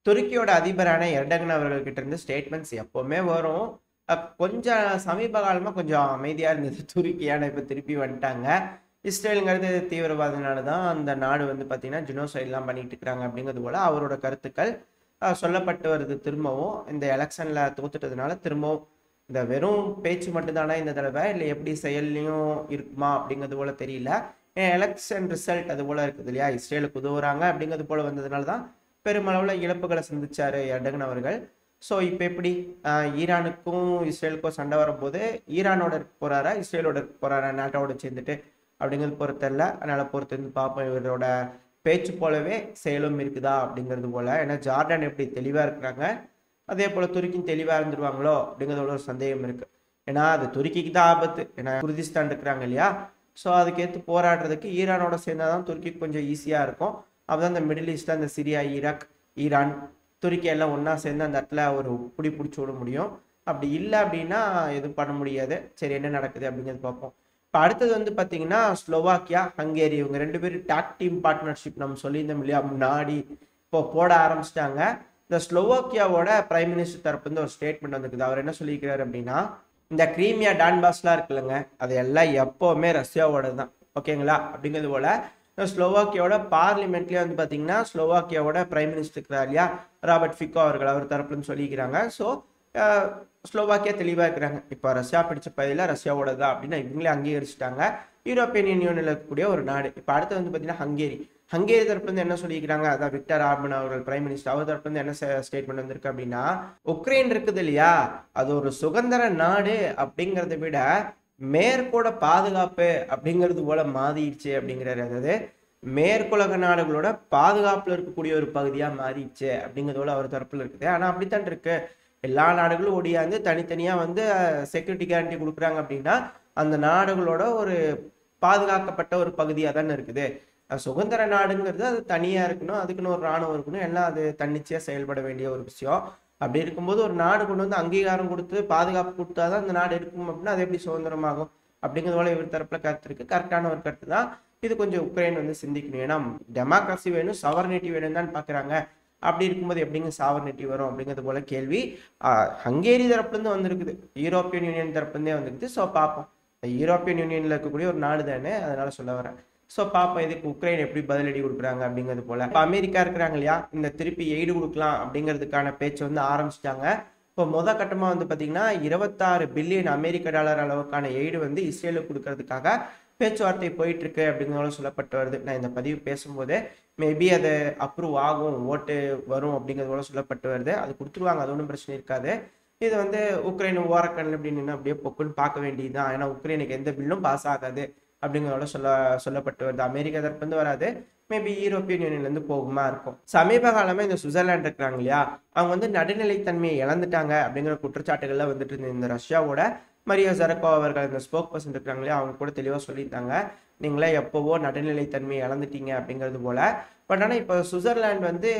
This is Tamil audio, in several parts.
துருக்கியோட அதிபரான எர்டகன் அவர்கள்கிட்ட இருந்து ஸ்டேட்மெண்ட்ஸ் எப்பவுமே வரும். கொஞ்சம் சமீப காலமா கொஞ்சம் அமைதியா இருந்தது துருக்கி. ஆனா இப்ப திருப்பி வந்துட்டாங்க. இஸ்ரேலுங்கிறது தீவிரவாத தான். அந்த நாடு வந்து பார்த்தீங்கன்னா, ஜினோசைட்லாம் பண்ணிட்டு இருக்கிறாங்க அப்படிங்கிறது போல அவரோட கருத்துக்கள் சொல்லப்பட்டு வருது. திரும்பவும் இந்த எலெக்ஷன்ல தோத்துட்டதுனால திரும்பவும் இந்த வெறும் பேச்சு மட்டும்தானா இந்த தடவை, இல்லை எப்படி செயல்லையும் இருக்குமா அப்படிங்கிறது போல தெரியல. எலெக்ஷன் ரிசல்ட் அது போல இருக்குது இல்லையா, இஸ்ரேலுக்கு உதவுறாங்க அப்படிங்கிறது போல வந்ததுனால தான் பெருமளவில் இழப்புகளை சந்திச்சாரு எர்டகன் அவர்கள். ஸோ இப்போ எப்படி ஈரானுக்கும் இஸ்ரேலுக்கும் சண்டை வரும்போது ஈரானோட இருக்க போறாரா இஸ்ரேலோட இருக்க போறாரா நாட்டோட சேர்ந்துட்டு அப்படிங்கிறது பொறுத்தல. அதனால பொறுத்து வந்து பார்ப்போம் இவரோட பேச்சு போலவே செயலும் இருக்குதா அப்படிங்கிறது போல. ஏன்னா ஜார்டான் எப்படி தெளிவா இருக்கிறாங்க, அதே போல துருக்கியும் தெளிவா இருந்துருவாங்களோ அப்படிங்கிறதோட ஒரு சந்தேகம் இருக்கு. ஏன்னா அது துருக்கிக்கு தான் ஆபத்து. ஏன்னா குர்திஸ்தான் இருக்கிறாங்க இல்லையா, ஸோ அதுக்கேற்று போராடுறதுக்கு ஈரானோட சேர்ந்தாதான் துருக்கிக்கு கொஞ்சம் ஈஸியா இருக்கும். அப்பதான் இந்த மிடில் ஈஸ்ட்ல இந்த சிரியா, ஈராக், ஈரான், துருக்கி எல்லாம் ஒன்றா சேர்ந்து அந்த இடத்துல ஒரு பிடிச்சி விட முடியும். அப்படி இல்லை அப்படின்னா எதுவும் பண்ண முடியாது. சரி, என்ன நடக்குது அப்படிங்கிறது பார்ப்போம். இப்போ அடுத்தது வந்து பார்த்தீங்கன்னா ஸ்லோவாக்கியா, ஹங்கேரி இவங்க 2 பேரும் டாக் டீம் பார்ட்னர்ஷிப் நம்ம சொல்லியிருந்தோம் இல்லையா முன்னாடி, இப்போ போட ஆரம்பிச்சிட்டாங்க. இந்த ஸ்லோவாக்கியாவோட பிரைம் மினிஸ்டர் தரப்பு வந்து ஒரு ஸ்டேட்மெண்ட் வந்துருக்குது. அவர் என்ன சொல்லியிருக்கிறாரு அப்படின்னா, இந்த கிரீமியா டான்பாஸ்லாம் இருக்குல்லங்க, அது எல்லாம் எப்போவுமே ரஷ்யாவோட தான், ஓகேங்களா அப்படிங்கிறது போல. ஸ்லோவாக்கியாவோட பார்லிமெண்ட்லேயே வந்து பார்த்தீங்கன்னா ஸ்லோவாக்கியாவோட பிரைம் மினிஸ்டர் இருக்கிறார் இல்லையா, ராபர்ட் ஃபிகோ அவர்கள், அவர் தரப்புலன்னு சொல்லிக்கிறாங்க. ஸோ ஸ்லோவாக்கியா தெளிவாக இருக்கிறாங்க, இப்போ ரஷ்யா பிடிச்ச பகுதியில் ரஷ்யாவோட தான் அப்படின்னு இவங்களே அங்கீகரிச்சிட்டாங்க. யூரோப்பியன் யூனியனில் இருக்கக்கூடிய ஒரு நாடு. இப்போ அடுத்து வந்து பார்த்தீங்கன்னா ஹங்கேரி. ஹங்கேரி தரப்புலேருந்து என்ன சொல்லிக்கிறாங்க, அதான் விக்டர் ஆர்பன் அவர்கள் பிரைம் மினிஸ்டர், அவர் தரப்புலேருந்து என்ன ஸ்டேட்மெண்ட் வந்திருக்கு அப்படின்னா, உக்ரைன் இருக்குது இல்லையா, அது ஒரு சுதந்திர நாடு அப்படிங்கிறத விட மேற்கோட பாதுகாப்பு அப்படிங்கிறது போல மாறிடுச்சு அப்படிங்கிறாரு. அதாவது மேற்குலக நாடுகளோட பாதுகாப்புல இருக்கக்கூடிய ஒரு பகுதியா மாறிடுச்சு அப்படிங்கிறதோட அவர் தரப்புல இருக்குது. ஆனா அப்படித்தான் இருக்கு. எல்லா நாடுகளும் ஒடியாந்து தனித்தனியா வந்து செக்யூரிட்டி கேரண்டி கொடுக்குறாங்க அப்படின்னா அந்த நாடுகளோட ஒரு பாதுகாக்கப்பட்ட ஒரு பகுதியா தானே இருக்குது. சுதந்திர நாடுங்கிறது அது தனியா இருக்கணும், அதுக்குன்னு ஒரு ராணுவம் இருக்கணும், எல்லாம் அது தன்னிச்சையா செயல்பட வேண்டிய ஒரு விஷயம். அப்படி இருக்கும்போது ஒரு நாடு கொண்டு வந்து அங்கீகாரம் கொடுத்து பாதுகாப்பு கொடுத்தாதான் அந்த நாடு இருக்கும் அப்படின்னா அது எப்படி சுதந்திரமாகும் அப்படிங்கிறதோட இவர் தரப்புல கருத்து இருக்கு. கரெக்டான ஒரு கருத்து தான். இது கொஞ்சம் உக்ரைன் வந்து சிந்திக்கணும். ஏன்னா டெமோக்ரஸி வேணும், சவர்னிட்டி வேணும் தான் பாக்குறாங்க. அப்படி இருக்கும்போது எப்படிங்க சாவர்னிட்டி வரும் அப்படிங்கிறது போல கேள்வி ஹங்கேரி தரப்புல இருந்து வந்திருக்குது, யூரோப்பியன் யூனியன் தரப்புல இருந்தே வந்திருக்குது. ஸோ பார்ப்போம். யூரோப்பியன் யூனியன்ல இருக்கக்கூடிய ஒரு நாடு தானே, அதனால சொல்ல வரேன். ஸோ பார்ப்போம் இதுக்கு உக்ரைன் எப்படி பதிலடி கொடுக்குறாங்க அப்படிங்கிறது போல. இப்போ அமெரிக்கா இருக்கிறாங்க இல்லையா, இந்த திருப்பி எய்டு கொடுக்கலாம் அப்படிங்கிறதுக்கான பேச்சு வந்து ஆரம்பிச்சிட்டாங்க. இப்போ கட்டமா வந்து பார்த்தீங்கன்னா 26 பில்லியன் அமெரிக்க டாலர் அளவுக்கான எய்டு வந்து இஸ்ரேலுக்கு கொடுக்கறதுக்காக பேச்சுவார்த்தை போயிட்டு இருக்கு அப்படிங்கிறத சொல்லப்பட்டு வருது. நான் இந்த பதிவு பேசும்போது மேபி அது அப்ரூவ் ஆகும், ஓட்டு வரும் அப்படிங்கிறதோட சொல்லப்பட்டு வருது. அது கொடுத்துருவாங்க, அது ஒன்றும் பிரச்சனை இருக்காது. இது வந்து உக்ரைன் ஓரக்கண் அப்படின்னு அப்படியே பொக்குன்னு பார்க்க வேண்டியதுதான். ஏன்னா உக்ரைனுக்கு எந்த பில்லும் பாஸ் ஆகாது அப்படிங்கிறதோட சொல்லப்பட்டு வருது. அமெரிக்கா தரப்பு வந்து வராது, மேபி யூரோப்பியன் யூனியன்ல இருந்து போகுமா இருக்கும். சமீப காலமா இந்த சுவிட்சர்லாந்து இருக்கிறாங்க இல்லையா, அவங்க வந்து நடுநிலைத்தன்மையை இழந்துட்டாங்க அப்படிங்கிற குற்றச்சாட்டுகள்ல வந்துட்டு இருந்த இந்த ரஷ்யாவோட மரியா ஜரக்கோ அவர்கள், இந்த ஸ்போக் பர்சன் இருக்காங்க இல்லையா, அவங்க கூட தெளிவாக சொல்லியிருந்தாங்க, நீங்களே எப்போவோ நடுநிலைத்தன்மையை இழந்துட்டீங்க அப்படிங்கிறது போல. பட் ஆனால் இப்போ சுவிட்சர்லாந்து வந்து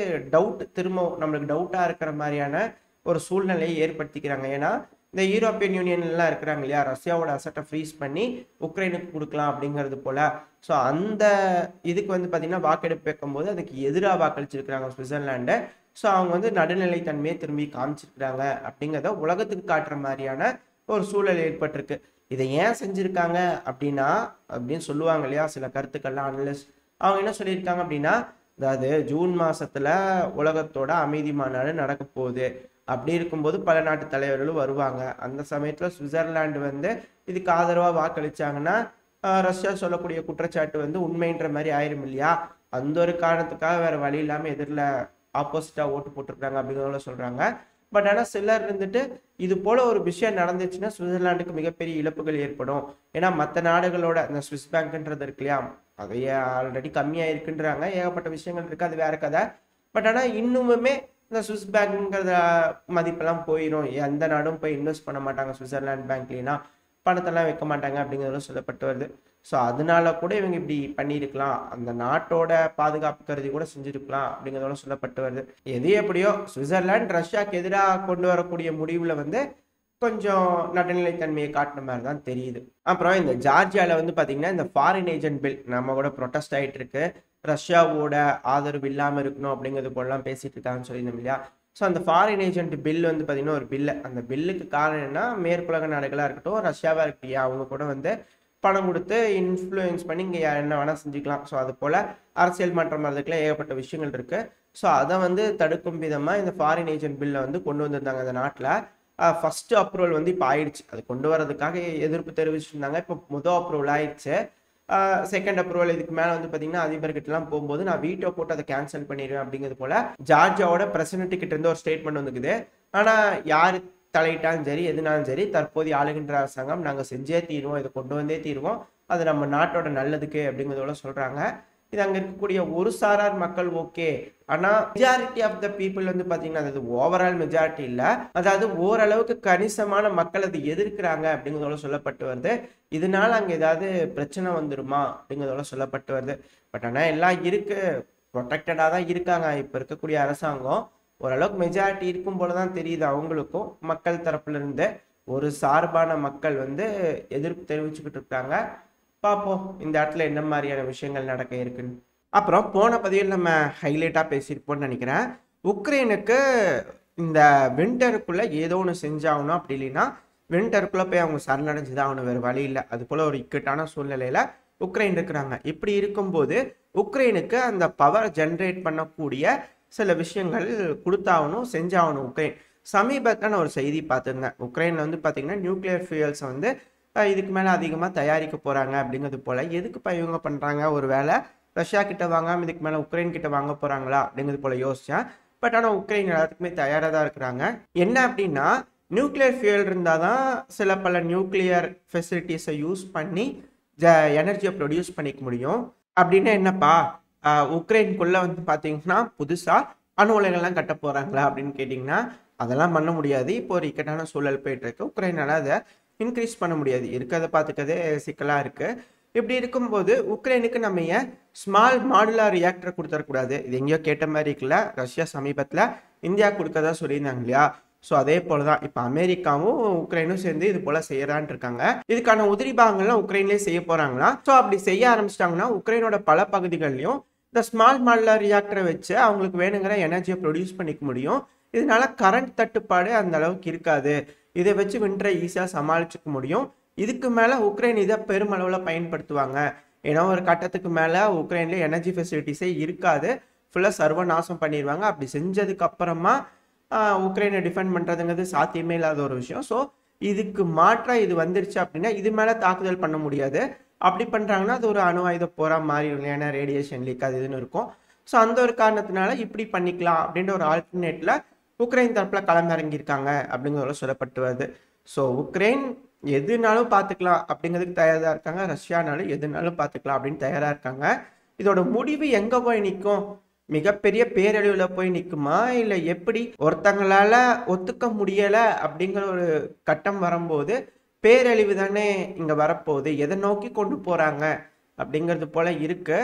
திரும்ப நம்மளுக்கு டவுட்டாக இருக்கிற மாதிரியான ஒரு சூழ்நிலையை ஏற்படுத்திக்கிறாங்க. ஏன்னா இந்த யூரோப்பியன் யூனியன்லாம் இருக்கிறாங்க இல்லையா, ரஷ்யாவோட அசட்டை ஃப்ரீஸ் பண்ணி உக்ரைனுக்கு கொடுக்கலாம் அப்படிங்கிறது போல. ஸோ அந்த இதுக்கு வந்து பார்த்தீங்கன்னா வாக்கெடுப்பு வைக்கும்போது அதுக்கு எதிராக வாக்களிச்சிருக்கிறாங்க சுவிட்சர்லாண்டை. ஸோ அவங்க வந்து நடுநிலைத்தன்மையை திரும்பி காமிச்சிருக்கிறாங்க அப்படிங்கிறத உலகத்துக்கு காட்டுற மாதிரியான ஒரு சூழல் ஏற்பட்டிருக்கு. இதை ஏன் செஞ்சிருக்காங்க அப்படின்னா அப்படின்னு சொல்லுவாங்க இல்லையா சில கருத்துக்கள்லாம் அனலிஸ்ட், அவங்க என்ன சொல்லியிருக்காங்க அப்படின்னா, அதாவது ஜூன் மாசத்துல உலகத்தோட அமைதி மாநாடு நடக்க போகுது. அப்படி இருக்கும்போது பல நாட்டு தலைவர்களும் வருவாங்க. அந்த சமயத்துல சுவிட்சர்லாந்து வந்து இதுக்கு ஆதரவா வாக்களிச்சாங்கன்னா ரஷ்யா சொல்லக்கூடிய குற்றச்சாட்டு வந்து உண்மைன்ற மாதிரி ஆயிரும் இல்லையா. அந்த ஒரு காரணத்துக்காக வேற வழி இல்லாம எதிரில் ஆப்போசிட்டா ஓட்டு போட்டிருக்காங்க அப்படிங்கிறத சொல்றாங்க. பட் ஆனால் சிலர் இருந்துட்டு இது போல ஒரு விஷயம் நடந்துச்சுன்னா சுவிட்சர்லாண்டுக்கு மிகப்பெரிய இழப்புகள் ஏற்படும். ஏன்னா மற்ற நாடுகளோட இந்த சுவிஸ் பேங்க்ன்றது இருக்கு இல்லையா, அதையே ஆல்ரெடி கம்மியா இருக்குன்றாங்க, ஏகப்பட்ட விஷயங்கள் இருக்கு, அது வேற கதை. பட் ஆனால் இன்னுமுமே இந்த சுவிஸ் பேங்க்ங்கிறத மதிப்பெல்லாம் போயிடும். எந்த நாடும் போய் இன்வெஸ்ட் பண்ண மாட்டாங்க சுவிட்சர்லாந்து பேங்க்லாம், பணத்தெல்லாம் வைக்க மாட்டாங்க அப்படிங்கிறதும் சொல்லப்பட்டு வருது. ஸோ அதனால கூட இவங்க இப்படி பண்ணியிருக்கலாம், அந்த நாட்டோட பாதுகாப்பு கருதி கூட செஞ்சிருக்கலாம் அப்படிங்கிறதோட சொல்லப்பட்டு வருது. எது எப்படியோ சுவிட்சர்லாந்து ரஷ்யாவுக்கு எதிராக கொண்டு வரக்கூடிய முடிவுல வந்து கொஞ்சம் நடுநிலைத்தன்மையை காட்டின மாதிரி தான் தெரியுது. அப்புறம் இந்த ஜார்ஜியாவில் வந்து பார்த்தீங்கன்னா இந்த ஃபாரின் ஏஜென்ட் பில் நம்ம கூட ப்ரொட்டஸ்ட் ஆகிட்டு இருக்கு. ரஷ்யாவோட ஆதரவு இல்லாமல் இருக்கணும் அப்படிங்கிறது போலலாம் பேசிட்டு இருக்காங்கன்னு சொல்லியிருந்தோம் இல்லையா. ஸோ அந்த ஃபாரின் ஏஜென்ட் பில் வந்து பார்த்தீங்கன்னா ஒரு பில்லு, அந்த பில்லுக்கு காரணம் என்ன, மேற்குலக நாடுகளாக இருக்கட்டும் ரஷ்யாவாக இருக்கட்டும் அவங்க கூட வந்து பணம் கொடுத்து இன்ஃப்ளூயன்ஸ் பண்ணி இங்கே என்ன வேணால் செஞ்சுக்கலாம். ஸோ அது போல் அரசியல் மாற்றம் வர்றதுக்குலாம் ஏகப்பட்ட விஷயங்கள் இருக்குது. ஸோ அதை வந்து தடுக்கும் விதமாக இந்த ஃபாரின் ஏஜென்ட் பில்லை வந்து கொண்டு வந்திருந்தாங்க அந்த நாட்டில். ஃபர்ஸ்ட் அப்ரூவல் வந்து இப்போ ஆயிடுச்சு. அது கொண்டு வரதுக்காக எதிர்ப்பு தெரிவிச்சிருந்தாங்க. இப்போ முதல் அப்ரூவல் ஆயிடுச்சு. செகண்ட் அப்ரூவல் இதுக்கு மேலே வந்து பார்த்தீங்கன்னா அதிபர்கிட்டலாம் போகும்போது நான் வீட்டோ போட்டு அதை கேன்சல் பண்ணிடுவேன் அப்படிங்கிறது போல ஜார்ஜியாவோட பிரசிடென்ட் கிட்ட இருந்து ஒரு ஸ்டேட்மெண்ட் வந்துக்குது. ஆனால் யார் தலையிட்டாலும் சரி எதுனாலும் சரி தற்போதைய ஆளுகின்ற அரசாங்கம் நாங்கள் செஞ்சே தீருவோம், இதை கொண்டு வந்தே தீருவோம், அது நம்ம நாட்டோட நல்லதுக்கு அப்படிங்கிறதோட சொல்கிறாங்க. இது அங்கே இருக்கக்கூடிய ஒரு சாரார் மக்கள் ஓகே, ஆனால் மெஜாரிட்டி ஆஃப் த பீப்புள் வந்து பார்த்தீங்கன்னா அது ஓவரால் மெஜாரிட்டி இல்லை, அதாவது ஓரளவுக்கு கணிசமான மக்கள் அது எதிர்க்கிறாங்க அப்படிங்கிறதோட சொல்லப்பட்டு வருது. இதனால அங்கே ஏதாவது பிரச்சனை வந்துருமா அப்படிங்கிறதோட சொல்லப்பட்டு வருது. பட் ஆனால் எல்லாம் இருக்கு, ப்ரொடெக்டடாக தான் இருக்காங்க இப்போ இருக்கக்கூடிய அரசாங்கம். ஓரளவுக்கு மெஜாரிட்டி இருக்கும் போல தான் தெரியுது அவங்களுக்கும். மக்கள் தரப்புல இருந்து ஒரு சார்பான மக்கள் வந்து எதிர்ப்பு தெரிவிச்சுக்கிட்டு இருக்காங்க. பார்ப்போம் இந்த இடத்துல என்ன மாதிரியான விஷயங்கள் நடக்க இருக்குன்னு. அப்புறம் போன பதிவில் நம்ம ஹைலைட்டாக பேசியிருப்போம்னு நினைக்கிறேன். உக்ரைனுக்கு இந்த வின்டருக்குள்ளே ஏதோ ஒன்று செஞ்சாகணும், அப்படி இல்லைன்னா வின்டருக்குள்ளே போய் அவங்க சரணடைஞ்சுதான் ஆகணும், வேறு வழி இல்லை. அது போல் ஒரு இக்கட்டான சூழ்நிலையில் உக்ரைன் இருக்கிறாங்க. இப்படி இருக்கும்போது உக்ரைனுக்கு அந்த பவர் ஜென்ரேட் பண்ணக்கூடிய சில விஷயங்கள் கொடுத்தாகணும், செஞ்சாகணும் உக்ரைன். சமீபத்தில் நான் ஒரு செய்தி பார்த்துருந்தேன். உக்ரைனில் வந்து பார்த்தீங்கன்னா நியூக்ளியர் ஃபியூயல்ஸை வந்து இதுக்கு மேலே அதிகமாக தயாரிக்க போகிறாங்க அப்படிங்கிறது போல். எதுக்குப்பா இவங்க பண்ணுறாங்க, ஒரு வேளை ரஷ்யா கிட்ட வாங்காமல் இதுக்கு மேலே உக்ரைன் கிட்ட வாங்க போகிறாங்களா அப்படிங்கிறது போல் யோசித்தேன். பட் ஆனால் உக்ரைன் எல்லாத்துக்குமே தயாராக தான் இருக்கிறாங்க. என்ன அப்படின்னா நியூக்ளியர் ஃபியூயல் இருந்தால் தான் சில பல நியூக்ளியர் ஃபெசிலிட்டிஸை யூஸ் பண்ணி எனர்ஜியை ப்ரொடியூஸ் பண்ணிக்க முடியும். அப்படின்னா என்னப்பா, உக்ரைனுக்குள்ளே வந்து பார்த்தீங்கன்னா புதுசாக அணு உலைகள்லாம் கட்ட போகிறாங்களா அப்படின்னு கேட்டிங்கன்னா அதெல்லாம் பண்ண முடியாது. இப்போ ஒரு இக்கட்டான சூழல் போயிட்டு இருக்கு. உக்ரைனால் அதை இன்க்ரீஸ் பண்ண முடியாது, இருக்கிறத பார்த்துக்கதே சிக்கலாக இருக்குது. இப்படி இருக்கும்போது உக்ரைனுக்கு நம்ம ஏன் ஸ்மால் மாடுலார் ரியாக்டர் கொடுத்துடக்கூடாது? இது எங்கேயோ கேட்ட மாதிரி இருக்குல்ல. ரஷ்யா சமீபத்தில் இந்தியா கொடுக்கறதா சொல்லியிருந்தாங்க இல்லையா. ஸோ அதே போல தான் இப்போ அமெரிக்காவும் உக்ரைனும் சேர்ந்து இது போல் செய்யறான் இருக்காங்க. இதுக்கான உதிரி பாகங்கள்லாம் உக்ரைன்லேயே செய்ய போகிறாங்களா. ஸோ அப்படி செய்ய ஆரம்பிச்சிட்டாங்கன்னா உக்ரைனோட பல பகுதிகள்லையும் இந்த ஸ்மால் மாடுலார் ரியாக்டரை வச்சு அவங்களுக்கு வேணுங்கிற எனர்ஜியை ப்ரொடியூஸ் பண்ணிக்க முடியும். இதனால கரண்ட் தட்டுப்பாடு அந்த அளவுக்கு இருக்காது. இதை வச்சு வின்டரை ஈஸியாக சமாளிச்சுக்க முடியும். இதுக்கு மேலே உக்ரைன் இதை பெருமளவில் பயன்படுத்துவாங்க. ஏன்னா ஒரு கட்டத்துக்கு மேலே உக்ரைனில் எனர்ஜி ஃபெசிலிட்டிஸே இருக்காது, ஃபுல்லாக சர்வநாசம் பண்ணிடுவாங்க. அப்படி செஞ்சதுக்கு அப்புறமா உக்ரைனை டிஃபெண்ட் பண்ணுறதுங்கிறது சாத்தியமே இல்லாத ஒரு விஷயம். ஸோ இதுக்கு மாற்றாக இது வந்துருச்சு அப்படின்னா இது மேலே தாக்குதல் பண்ண முடியாது. அப்படி பண்ணுறாங்கன்னா அது ஒரு அணு ஆயுத போரா மாறிடும், ஏன்னா ரேடியேஷன் லீக் அது இதுன்னு இருக்கும். ஸோ அந்த ஒரு காரணத்தினால இப்படி பண்ணிக்கலாம் அப்படின்ற ஒரு ஆல்டர்னேட்டில் உக்ரைன் தரப்பில் களமிறங்கியிருக்காங்க அப்படிங்கிறத சொல்லப்பட்டு வருது. ஸோ உக்ரைன் எதுனாலும் பார்த்துக்கலாம் அப்படிங்கிறதுக்கு தயாராக இருக்காங்க. ரஷ்யானாலும் எதுனாலும் பார்த்துக்கலாம் அப்படின்னு தயாராக இருக்காங்க. இதோட முடிவு எங்கே போய் நிற்கும்? மிகப்பெரிய பேரழிவில் போய் நிற்குமா, இல்லை எப்படி? ஒருத்தங்களால ஒத்துக்க முடியலை அப்படிங்கிற ஒரு கட்டம் வரும்போது பேரழிவு தானே இங்கே வரப்போகுது. எதை நோக்கி கொண்டு போகிறாங்க அப்படிங்கிறது போல இருக்கு.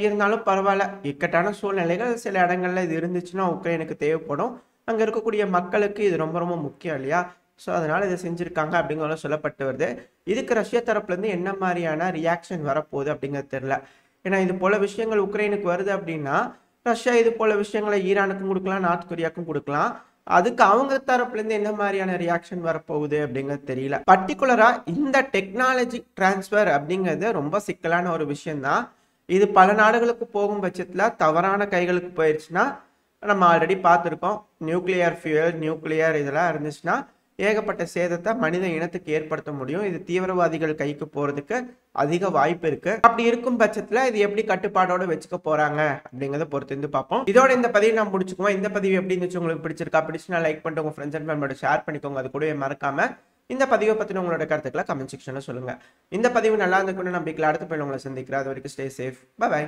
இருந்தாலும் பரவாயில்ல, இக்கட்டான சூழ்நிலைகள் சில இடங்கள்ல இது இருந்துச்சுன்னா உக்ரைனுக்கு தேவைப்படும். அங்கே இருக்கக்கூடிய மக்களுக்கு இது ரொம்ப ரொம்ப முக்கியம் இல்லையா. ஸோ அதனால இதை செஞ்சுருக்காங்க அப்படிங்கிறத சொல்லப்பட்டு வருது. இதுக்கு ரஷ்யா தரப்புலேருந்து என்ன மாதிரியான ரியாக்ஷன் வரப்போகுது அப்படிங்கிறது தெரியல. ஏன்னா இது போல விஷயங்கள் உக்ரைனுக்கு வருது அப்படின்னா ரஷ்யா இது போல விஷயங்களை ஈரானுக்கும் கொடுக்கலாம், நார்த் கொரியாவுக்கும் கொடுக்கலாம். அதுக்கு அவங்க தரப்புலேருந்து என்ன மாதிரியான ரியாக்ஷன் வரப்போகுது அப்படிங்கிறது தெரியல. பர்டிகுலரா இந்த டெக்னாலஜி டிரான்ஸ்ஃபர் அப்படிங்கிறது ரொம்ப சிக்கலான ஒரு விஷயம்தான். இது பல நாடுகளுக்கு போகும் பட்சத்தில் தவறான கைகளுக்கு போயிடுச்சுன்னா நம்ம ஆல்ரெடி பார்த்துருக்கோம். நியூக்ளியர் ஃபியூயல், நியூக்ளியர் இதெல்லாம் இருந்துச்சுன்னா ஏகப்பட்ட சேதத்தை மனித இனத்துக்கு ஏற்படுத்த முடியும். இது தீவிரவாதிகள் கைக்கு போறதுக்கு அதிக வாய்ப்பு இருக்கு. அப்படி இருக்கும் பட்சத்துல இது எப்படி கட்டுப்பாடோட வச்சுக்க போறாங்க அப்படிங்கறத பொறுத்து இருந்து பார்ப்போம். இதோட இந்த பதிவை நான் முடிச்சுக்குவோம். இந்த பதிவு எப்படி இருந்துச்சு, உங்களுக்கு பிடிச்சிருக்கா? பிடிச்சுனா லைக் பண்ணிட்டு உங்க ஃப்ரெண்ட்ஸ் அண்ட் ஃபேமிலியோட ஷேர் பண்ணிக்கோங்க. அது கூடவே மறக்காம இந்த பதிவை பத்தின உங்களோட கருத்துக்களை கமெண்ட் செக்ஷன்ல சொல்லுங்க. இந்த பதிவு நல்லா இருந்துக்குன்னு நம்பிக்கையில் அடுத்த பதிவில் உங்களை சந்திக்கிறேன். அது வரைக்கும் ஸ்டே சேஃப். பை.